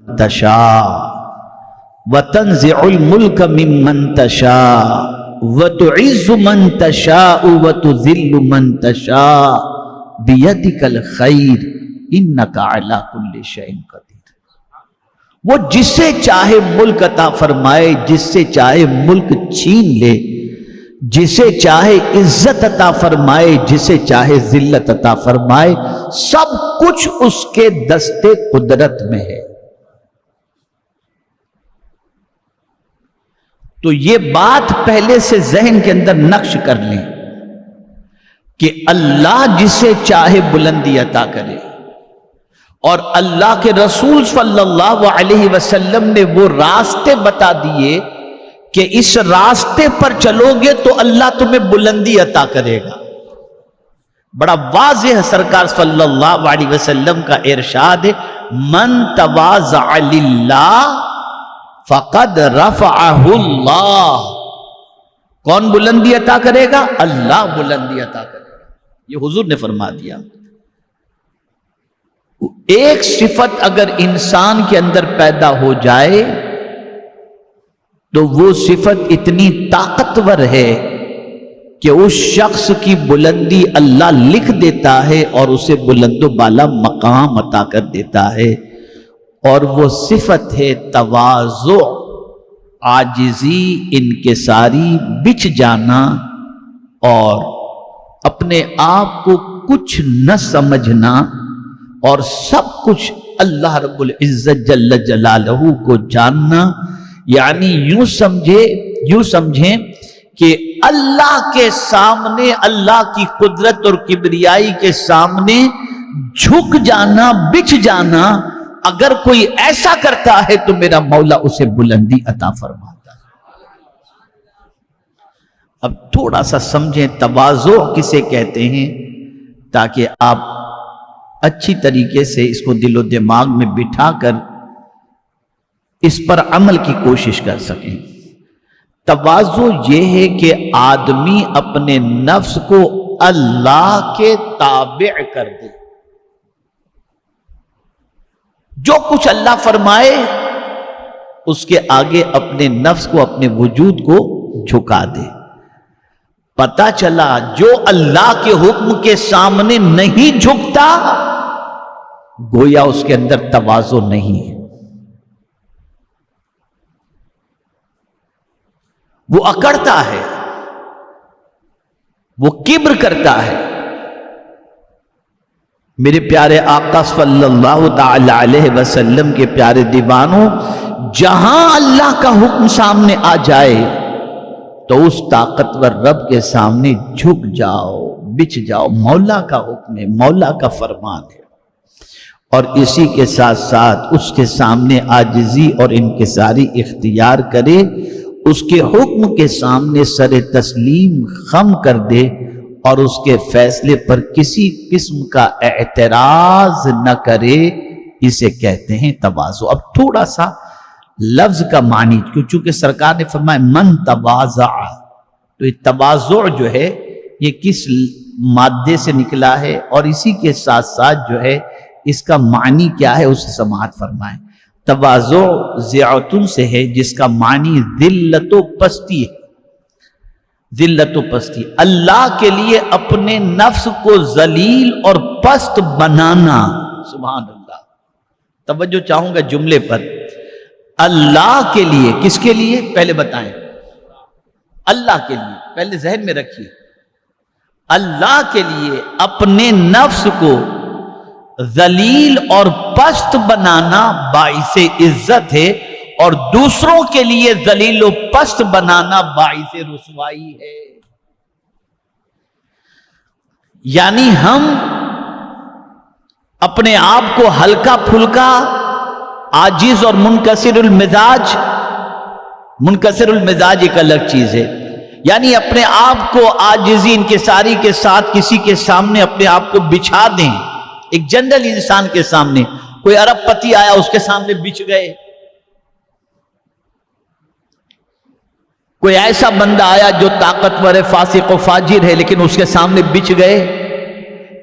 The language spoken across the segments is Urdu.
تشاء وتنزع الملك ممن تشاء وتعز من تشاء وتذل من تشاء بيدك الخير انك على كل شيء قدير۔ وہ جسے چاہے ملک عطا فرمائے، جس سے چاہے ملک چھین لے، جسے چاہے عزت عطا فرمائے، جسے چاہے ذلت عطا فرمائے، سب کچھ اس کے دستے قدرت میں ہے۔ تو یہ بات پہلے سے ذہن کے اندر نقش کر لیں کہ اللہ جسے چاہے بلندی عطا کرے، اور اللہ کے رسول صلی اللہ علیہ وسلم نے وہ راستے بتا دیے کہ اس راستے پر چلو گے تو اللہ تمہیں بلندی عطا کرے گا۔ بڑا واضح سرکار صلی اللہ علیہ وسلم کا ارشاد ہے، من تواضع للہ فقد رفعہ اللہ۔ کون بلندی عطا کرے گا؟ اللہ بلندی عطا کرے گا، یہ حضور نے فرما دیا۔ ایک صفت اگر انسان کے اندر پیدا ہو جائے تو وہ صفت اتنی طاقتور ہے کہ اس شخص کی بلندی اللہ لکھ دیتا ہے اور اسے بلند و بالا مقام عطا کر دیتا ہے، اور وہ صفت ہے تواضع، عاجزی، انکساری، بچ جانا اور اپنے آپ کو کچھ نہ سمجھنا، اور سب کچھ اللہ رب العزت جل جلالہ کو جاننا۔ یعنی یوں سمجھیں کہ اللہ کے سامنے، اللہ کی قدرت اور کبریائی کے سامنے جھک جانا، بچ جانا۔ اگر کوئی ایسا کرتا ہے تو میرا مولا اسے بلندی عطا فرماتا ہے۔ اب تھوڑا سا سمجھیں تواضع کسے کہتے ہیں، تاکہ آپ اچھی طریقے سے اس کو دل و دماغ میں بٹھا کر اس پر عمل کی کوشش کر سکیں۔ تواضع یہ ہے کہ آدمی اپنے نفس کو اللہ کے تابع کر دے، جو کچھ اللہ فرمائے اس کے آگے اپنے نفس کو، اپنے وجود کو جھکا دے۔ پتہ چلا جو اللہ کے حکم کے سامنے نہیں جھکتا گویا اس کے اندر تواضع نہیں ہے، وہ اکڑتا ہے، وہ کبر کرتا ہے۔ میرے پیارے آقا صلی اللہ تعالی علیہ وسلم کے پیارے دیوانوں، جہاں اللہ کا حکم سامنے آ جائے تو اس طاقتور رب کے سامنے جھک جاؤ، بچ جاؤ۔ مولا کا حکم ہے، مولا کا فرمان ہے، اور اسی کے ساتھ ساتھ اس کے سامنے عاجزی اور انکساری اختیار کرے، اس کے حکم کے سامنے سر تسلیم خم کر دے، اور اس کے فیصلے پر کسی قسم کا اعتراض نہ کرے۔ اسے کہتے ہیں تواضع۔ اب تھوڑا سا لفظ کا معنی، چونکہ سرکار نے فرمایا من تواضع، تو یہ تواضع جو ہے یہ کس مادے سے نکلا ہے، اور اسی کے ساتھ ساتھ جو ہے اس کا معنی کیا ہے اسے سماعت فرمائیں۔ تواضع ذیاتن سے ہے، جس کا معنی ذلت و پستی ہے، ذلت و پستی۔ اللہ کے لیے اپنے نفس کو ذلیل اور پست بنانا۔ سبحان اللہ۔ توجہ چاہوں گا جملے پر، اللہ کے لیے، کس کے لیے پہلے بتائیں؟ اللہ کے لیے، پہلے ذہن میں رکھیے، اللہ کے لیے اپنے نفس کو ذلیل اور پست بنانا باعث عزت ہے، اور دوسروں کے لیے ذلیل و پست بنانا باعث رسوائی ہے۔ یعنی ہم اپنے آپ کو ہلکا پھلکا، عاجز اور منکسر المزاج ایک الگ چیز ہے۔ یعنی اپنے آپ کو عاجزی انکساری کے ساتھ کسی کے سامنے اپنے آپ کو بچھا دیں، ایک جنرل انسان کے سامنے، کوئی ارب پتی آیا اس کے سامنے بچھ گئے، کوئی ایسا بندہ آیا جو طاقتور ہے، فاسق و فاجر ہے، لیکن اس کے سامنے بچھ گئے،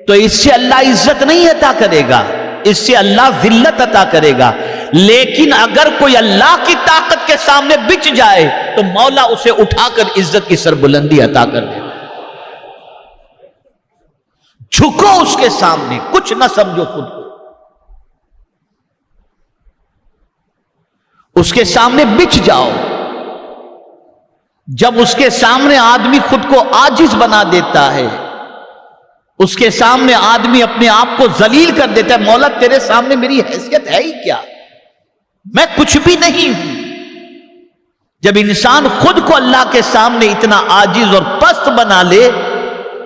تو اس سے اللہ عزت نہیں عطا کرے گا۔ اس سے اللہ ذلت عطا کرے گا. لیکن اگر کوئی اللہ کی طاقت کے سامنے بچ جائے تو مولا اسے اٹھا کر عزت کی سربلندی عطا کر دے گا. جھکو اس کے سامنے, کچھ نہ سمجھو خود کو, اس کے سامنے بچ جاؤ. جب اس کے سامنے آدمی خود کو عاجز بنا دیتا ہے, اس کے سامنے آدمی اپنے آپ کو ذلیل کر دیتا ہے, مولا تیرے سامنے میری حیثیت ہے ہی کیا, میں کچھ بھی نہیں ہوں. جب انسان خود کو اللہ کے سامنے اتنا عاجز اور پست بنا لے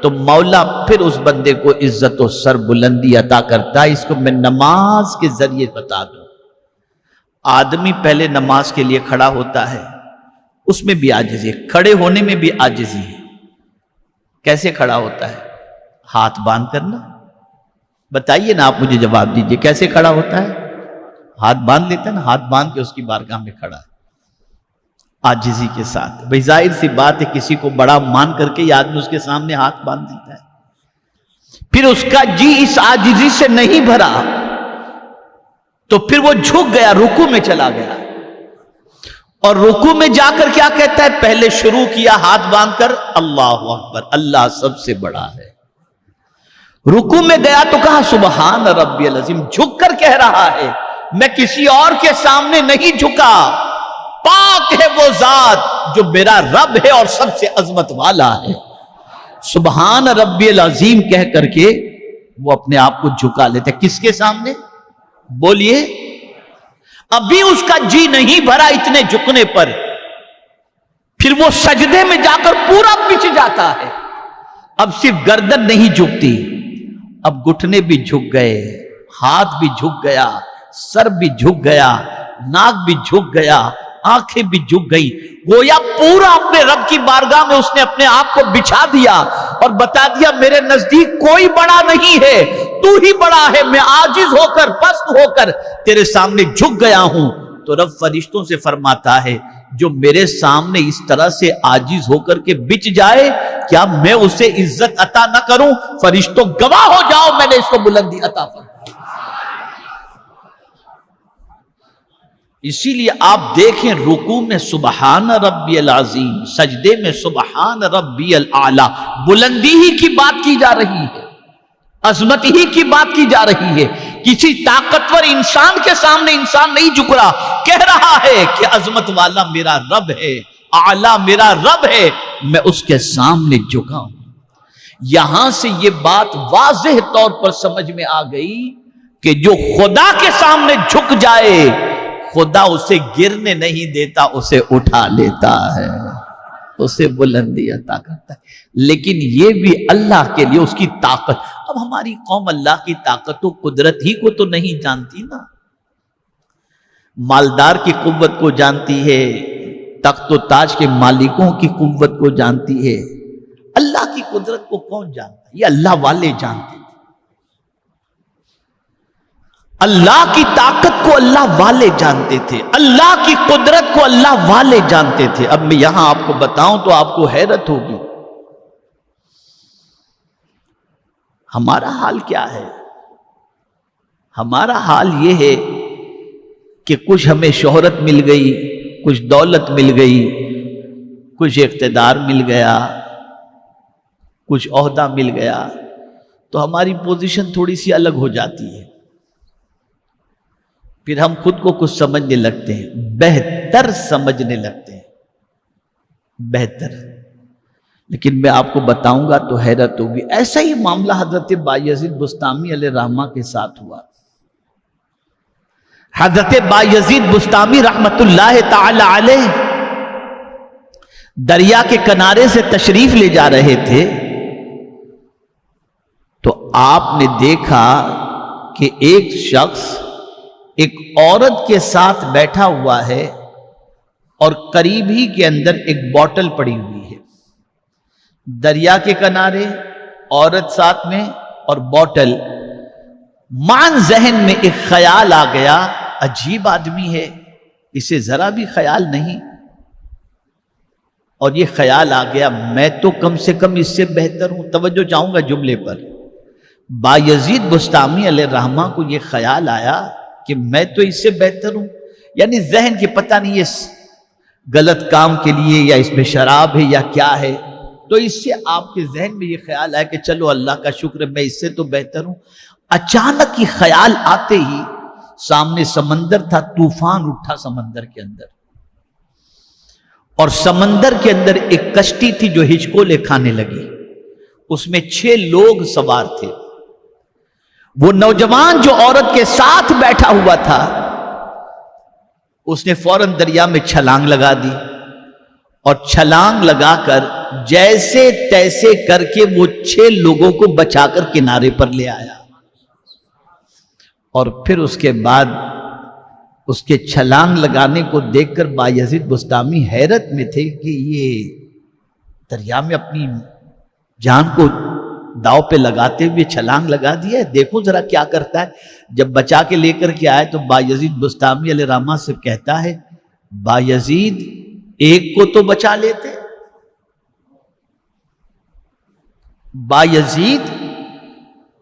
تو مولا پھر اس بندے کو عزت و سر بلندی عطا کرتا ہے. اس کو میں نماز کے ذریعے بتا دوں. آدمی پہلے نماز کے لیے کھڑا ہوتا ہے, اس میں بھی عاجزی ہے, کھڑے ہونے میں بھی عاجزی ہے. کیسے کھڑا ہوتا ہے؟ ہاتھ باندھ کرنا. بتائیے نا, آپ مجھے جواب دیجئے, کیسے کھڑا ہوتا ہے؟ ہاتھ باندھ لیتا ہے نا, ہاتھ باندھ کے اس کی بارگاہ میں کھڑا ہے عاجزی کے ساتھ. بھئی ظاہر سی بات ہے, کسی کو بڑا مان کر کے یہ آدمی اس کے سامنے ہاتھ باندھ دیتا ہے. پھر اس کا جی اس عاجزی سے نہیں بھرا تو پھر وہ جھک گیا, رکوع میں چلا گیا, اور رکوع میں جا کر کیا کہتا ہے؟ پہلے شروع کیا ہاتھ باندھ کر اللہ اکبر, اللہ سب سے بڑا ہے. رکوع میں گیا تو کہا سبحان ربی العظیم, جھک کر کہہ رہا ہے میں کسی اور کے سامنے نہیں جھکا, پاک ہے وہ ذات جو میرا رب ہے اور سب سے عظمت والا ہے. سبحان ربی العظیم کہہ کر کے وہ اپنے آپ کو جھکا لیتے. کس کے سامنے؟ بولیے. ابھی اس کا جی نہیں بھرا اتنے جھکنے پر, پھر وہ سجدے میں جا کر پورا پچ جاتا ہے. اب صرف گردن نہیں جھکتی, اب گھٹنے بھی جھک گئے, ہاتھ بھی جھک گیا, سر بھی جھک گیا, ناک بھی جھک گیا, آنکھیں بھی جھک گئی. گویا پورا اپنے رب کی بارگاہ میں اس نے اپنے آپ کو بچھا دیا اور بتا دیا میرے نزدیک کوئی بڑا نہیں ہے, تو ہی بڑا ہے. میں عاجز ہو کر, پست ہو کر تیرے سامنے جھک گیا ہوں. تو رب فرشتوں سے فرماتا ہے جو میرے سامنے اس طرح سے عاجز ہو کر کے بچ جائے, کیا میں اسے عزت عطا نہ کروں؟ فرشتوں گواہ ہو جاؤ, میں نے اس کو بلندی عطا فرمائی. اسی لیے آپ دیکھیں رکوع میں سبحان ربی العظیم, سجدے میں سبحان ربی الاعلی, بلندی ہی کی بات کی جا رہی ہے, عظمت ہی کی بات کی جا رہی ہے. کسی طاقتور انسان کے سامنے انسان نہیں جھک رہا, کہہ رہا ہے کہ عظمت والا میرا رب ہے, اعلی میرا رب ہے, میں اس کے سامنے جھکا ہوں. یہاں سے یہ بات واضح طور پر سمجھ میں آ گئی کہ جو خدا کے سامنے جھک جائے خدا اسے گرنے نہیں دیتا, اسے اٹھا لیتا ہے, اسے بلندی عطا کرتا ہے. لیکن یہ بھی اللہ کے لیے اس کی طاقت. اب ہماری قوم اللہ کی طاقت و قدرت ہی کو تو نہیں جانتی نا. مالدار کی قوت کو جانتی ہے, تخت و تاج کے مالکوں کی قوت کو جانتی ہے, اللہ کی قدرت کو کون جانتا ہے؟ یہ اللہ والے جانتے. اللہ کی طاقت کو اللہ والے جانتے تھے, اللہ کی قدرت کو اللہ والے جانتے تھے. اب میں یہاں آپ کو بتاؤں تو آپ کو حیرت ہوگی, ہمارا حال کیا ہے؟ ہمارا حال یہ ہے کہ کچھ ہمیں شہرت مل گئی, کچھ دولت مل گئی, کچھ اقتدار مل گیا, کچھ عہدہ مل گیا, تو ہماری پوزیشن تھوڑی سی الگ ہو جاتی ہے. پھر ہم خود کو کچھ سمجھنے لگتے ہیں, بہتر سمجھنے لگتے ہیں, بہتر. لیکن میں آپ کو بتاؤں گا تو حیرت ہوگی. ایسا ہی معاملہ حضرت بایزید بسطامی علیہ رحمہ کے ساتھ ہوا. حضرت بایزید بسطامی رحمت اللہ تعالی علیہ دریا کے کنارے سے تشریف لے جا رہے تھے تو آپ نے دیکھا کہ ایک شخص ایک عورت کے ساتھ بیٹھا ہوا ہے اور قریب ہی کے اندر ایک بوتل پڑی ہوئی ہے. دریا کے کنارے, عورت ساتھ میں اور بوتل. مان ذہن میں ایک خیال آ گیا, عجیب آدمی ہے, اسے ذرا بھی خیال نہیں. اور یہ خیال آ گیا میں تو کم سے کم اس سے بہتر ہوں. توجہ چاہوں گا جملے پر, بایزید بسطامی علیہ الرحمہ کو یہ خیال آیا کہ میں تو اس سے بہتر ہوں، یعنی ذہن کی پتہ نہیں اس غلط کام کے لیے یا اس میں شراب ہے یا کیا ہے، تو اس سے آپ کے ذہن میں یہ خیال آیا کہ چلو اللہ کا شکر ہے میں اس سے تو بہتر ہوں۔ اچانک یہ خیال آتے ہی سامنے سمندر تھا، طوفان اٹھا سمندر کے اندر، اور سمندر کے اندر ایک کشتی تھی جو ہچکولے کھانے لگی، اس میں 6 لوگ سوار تھے۔ وہ نوجوان جو عورت کے ساتھ بیٹھا ہوا تھا اس نے فوراً دریا میں چھلانگ لگا دی، اور چھلانگ لگا کر جیسے تیسے کر کے وہ 6 لوگوں کو بچا کر کنارے پر لے آیا، اور پھر اس کے بعد اس کے چھلانگ لگانے کو دیکھ کر بایزید بسطامی حیرت میں تھے کہ یہ دریا میں اپنی جان کو داؤ پہ لگاتے ہوئے چھلانگ لگا دیا ہے، دیکھو ذرا کیا کرتا ہے۔ جب بچا کے لے کر کے آئے تو بایزید بسطامی علیہ الرحمہ سے کہتا ہے، بایزید ایک کو تو بچا لیتے، بایزید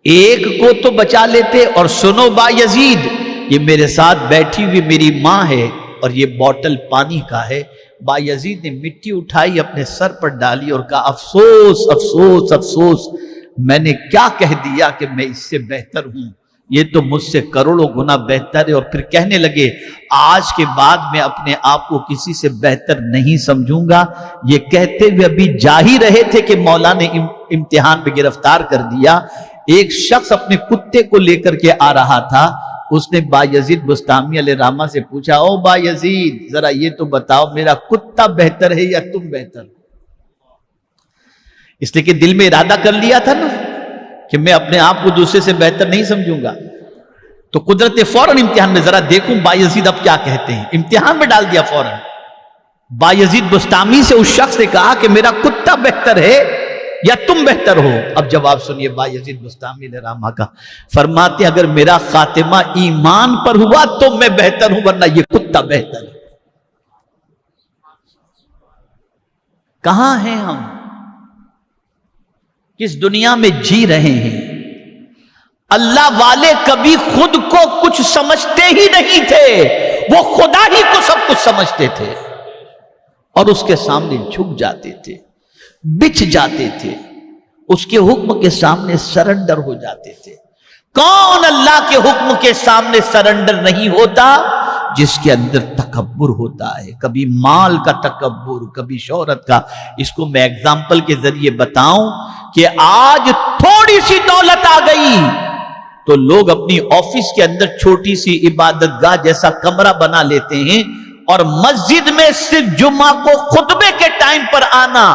ایک کو تو بچا لیتے، اور سنو بایزید، یہ میرے ساتھ بیٹھی ہوئی میری ماں ہے اور یہ بوتل پانی کا ہے۔ بایزید نے مٹی اٹھائی اپنے سر پر ڈالی اور کہا، افسوس افسوس افسوس، میں نے کیا کہہ دیا کہ میں اس سے بہتر ہوں، یہ تو مجھ سے کروڑوں گنا بہتر ہے۔ اور پھر کہنے لگے، آج کے بعد میں اپنے آپ کو کسی سے بہتر نہیں سمجھوں گا۔ یہ کہتے ہوئے ابھی جا ہی رہے تھے کہ مولا نے امتحان میں گرفتار کر دیا۔ ایک شخص اپنے کتے کو لے کر کے آ رہا تھا، اس نے بایزید بسطامی علیہ الرحمہ سے پوچھا، او بایزید ذرا یہ تو بتاؤ میرا کتا بہتر ہے یا تم بہتر؟ اس لیے کہ دل میں ارادہ کر لیا تھا نا کہ میں اپنے آپ کو دوسرے سے بہتر نہیں سمجھوں گا، تو قدرت نے فوراً امتحان میں ذرا دیکھوں بایزید اب کیا کہتے ہیں، امتحان میں ڈال دیا فوراً۔ بایزید بسطامی سے اس شخص نے کہا کہ میرا کتا بہتر ہے یا تم بہتر ہو؟ اب جواب سنیے بایزید بسطامی علیہ الرحمہ کا، فرماتے اگر میرا خاتمہ ایمان پر ہوا تو میں بہتر ہوں، ورنہ یہ کتا بہتر ہے۔ کہاں ہیں ہم؟ کس دنیا میں جی رہے ہیں؟ اللہ والے کبھی خود کو کچھ سمجھتے ہی نہیں تھے، وہ خدا ہی کو سب کچھ سمجھتے تھے، اور اس کے سامنے جھک جاتے تھے، بچھ جاتے تھے، اس کے حکم کے سامنے سرنڈر ہو جاتے تھے۔ کون اللہ کے حکم کے سامنے سرنڈر نہیں ہوتا؟ جس کے اندر تکبر ہوتا ہے، کبھی مال کا تکبر، کبھی شہرت کا۔ اس کو میں ایگزامپل کے ذریعے بتاؤں کہ آج تھوڑی سی دولت آ گئی تو لوگ اپنی آفس کے اندر چھوٹی سی عبادت گاہ جیسا کمرہ بنا لیتے ہیں، اور مسجد میں صرف جمعہ کو خطبے کے ٹائم پر آنا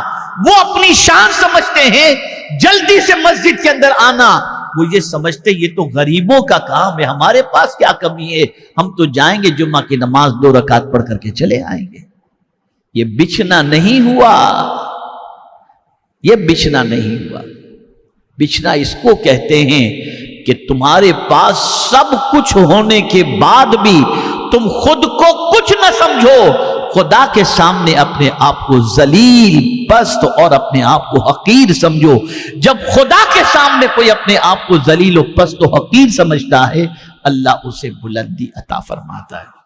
وہ اپنی شان سمجھتے ہیں، جلدی سے مسجد کے اندر آنا وہ یہ سمجھتے یہ تو غریبوں کا کام ہے، ہمارے پاس کیا کمی ہے، ہم تو جائیں گے جمعہ کی نماز 2 رکعت پڑھ کر کے چلے آئیں گے۔ یہ بچھنا نہیں ہوا، یہ بچھنا نہیں ہوا۔ بچھنا اس کو کہتے ہیں کہ تمہارے پاس سب کچھ ہونے کے بعد بھی تم خود کو کچھ نہ سمجھو، خدا کے سامنے اپنے آپ کو ذلیل، پست اور اپنے آپ کو حقیر سمجھو۔ جب خدا کے سامنے کوئی اپنے آپ کو ذلیل و پست و حقیر سمجھتا ہے، اللہ اسے بلندی عطا فرماتا ہے۔